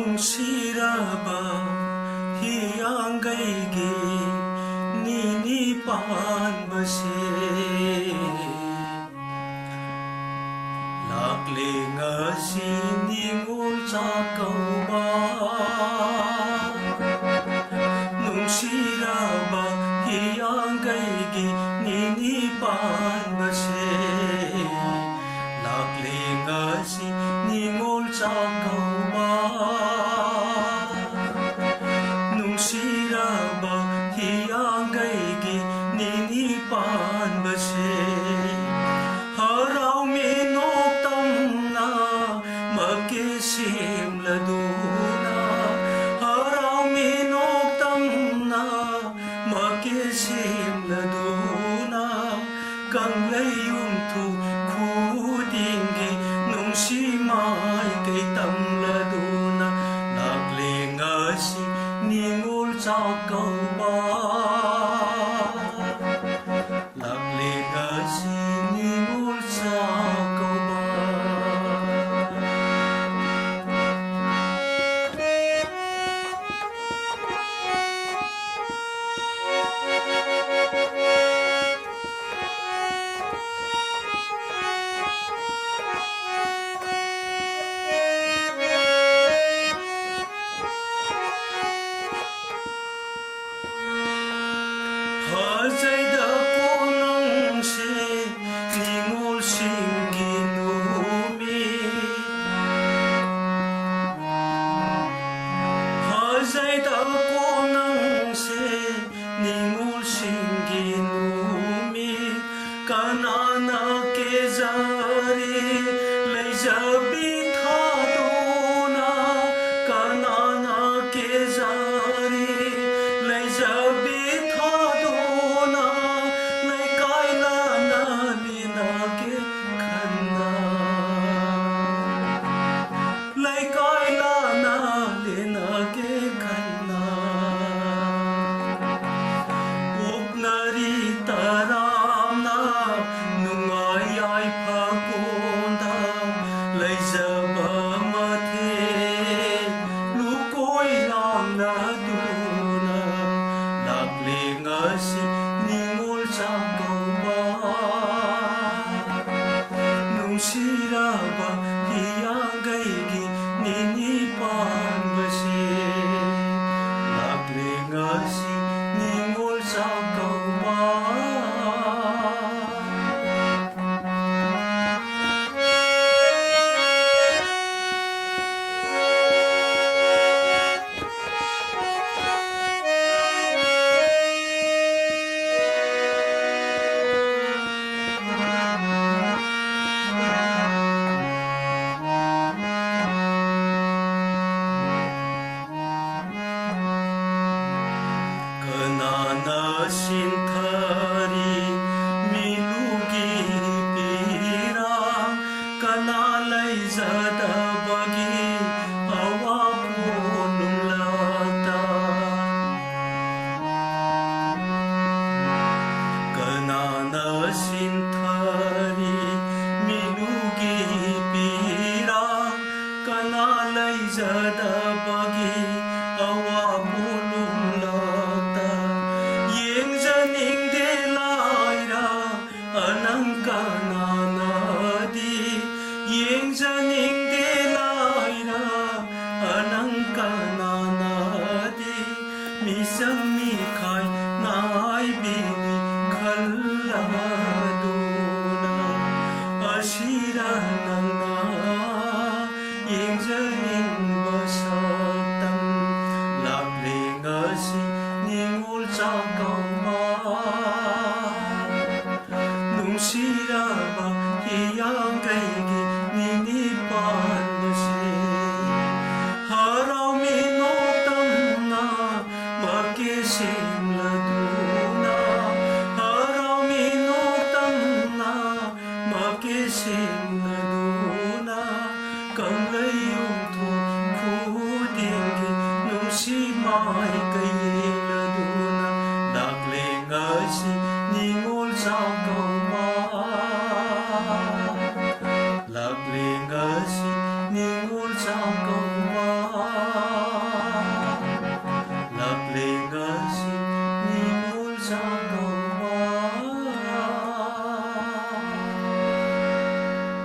ꯅꯨꯡꯁꯤꯔꯕ ꯍꯤꯌꯥꯡꯒꯩꯒꯤ ꯅꯤꯅꯤ ꯄꯥꯟꯕꯁꯦ ꯂꯥꯛꯂꯦ ꯉꯁꯤ ꯅꯤꯉꯣꯜ ꯆꯥꯛꯀꯧꯕ ꯅꯨꯡꯁꯤꯔꯕ ꯍꯤꯌꯥꯡꯒꯩꯒꯤ ꯅꯤꯅꯤ ꯄꯥꯟꯕꯁꯦ ꯂꯥꯛꯂꯦ ꯉꯁꯤ ꯅꯤꯉꯣꯜ ꯆꯥꯛꯀꯧꯕ ꯅꯨꯡꯁꯤꯔꯕ ꯍꯤꯌꯥꯡꯒꯩꯒꯤ ꯅꯤꯅꯤ ꯄꯥꯟꯕꯁꯦ ꯍꯔꯥꯎꯃꯤꯅꯣꯛꯇꯝꯅ ꯃꯀꯦ ꯁꯦꯝꯂꯗꯨꯅ ꯍꯔꯥꯎꯃꯤꯅꯣꯛꯇꯝꯅ ꯃꯀꯦ ꯁꯦꯝꯂꯗꯨꯅ ꯀꯪꯂꯩꯌꯨꯝꯊꯨ ꯈꯨꯗꯤꯡꯒꯤ ꯅꯨꯡꯁꯤ ꯃꯥꯏꯀꯩ ꯇꯝꯂꯗꯨꯅ ꯂꯥꯛꯂꯦ ꯉꯁꯤ ꯅꯤꯉꯣꯜ ꯆꯥꯛꯀꯧꯕ ꯂꯥꯛꯂꯦ ꯉꯁꯤ ꯅꯤꯉꯣꯜ ꯆꯥꯛꯀꯧꯕ ꯐꯖꯩꯗꯀꯣ ꯅꯪꯁꯦ ꯅꯤꯉꯣꯜꯁꯤꯡꯒꯤ ꯅꯨꯃꯤꯠ ꯐꯖꯩꯗꯀꯣ ꯅꯪꯁꯦ ꯅꯤꯉꯣꯜꯁꯤꯡꯒꯤ ꯅꯨꯃꯤꯠ ꯀꯅꯥꯅ ꯀꯦꯖꯔꯤ ꯂꯩꯖꯕꯤ ꯊꯥꯗꯨꯅ ꯀꯅꯥꯅ ꯀꯦꯖꯔꯤ ꯂꯩꯖꯕꯤ ꯊꯥꯗꯨꯅ ꯂꯩꯀꯥꯏ ꯂꯥꯟꯅ ꯂꯤꯅꯒꯦ ꯈꯟꯅ ꯂꯩꯀꯥꯏ ꯂꯥꯟꯅ ꯂꯤꯅꯒꯦ ꯈꯟꯅ ꯎꯞꯅꯔꯤ ꯇꯔꯥꯝꯅ ꯅꯨꯡꯉꯥꯏ ꯌꯥꯏꯐ ꯂꯩꯖꯕ ꯃꯊꯦꯜ ꯂꯨꯀꯣꯏ ꯂꯥꯡꯅꯗꯨꯅ ꯂꯥꯛꯂꯦ ꯉꯁꯤ ꯅꯤꯉꯣꯜ ꯆꯥꯛꯀꯧꯕ ꯅꯨꯡꯁꯤꯔꯕ ꯍꯤꯌꯥꯡꯒꯩꯒꯤ ꯅꯤꯅꯤ ꯄꯥꯟꯕꯁꯦ ꯂꯥꯛꯂꯦ ꯉꯁꯤ ꯅꯤꯉꯣꯜ ꯆꯥꯛꯀꯧꯕ 그나나 신터리 미루기 비라 까나라이자다바기 아와포눔라다 그나나 신터리 미루기 비라 까나라이자다바기 아와포눔라다 Yengzaning delaira anangkananadi Yengzaning delaira anangkananadi Misang mikay naay bini kalladuna Asira nang na Yengzaning basatang Lagle ngasi Ningol Chakauba Nungsiraba Hiyanggaigi Nini Panbase Harauminoktamna Makisimladuna Harauminoktamna Makisimladuna Kanglayumtu Kudingi Nungsimay Kayiladuna Lagle ngasi Ningol Chakauba Lagle ngasi Ningol Chakauba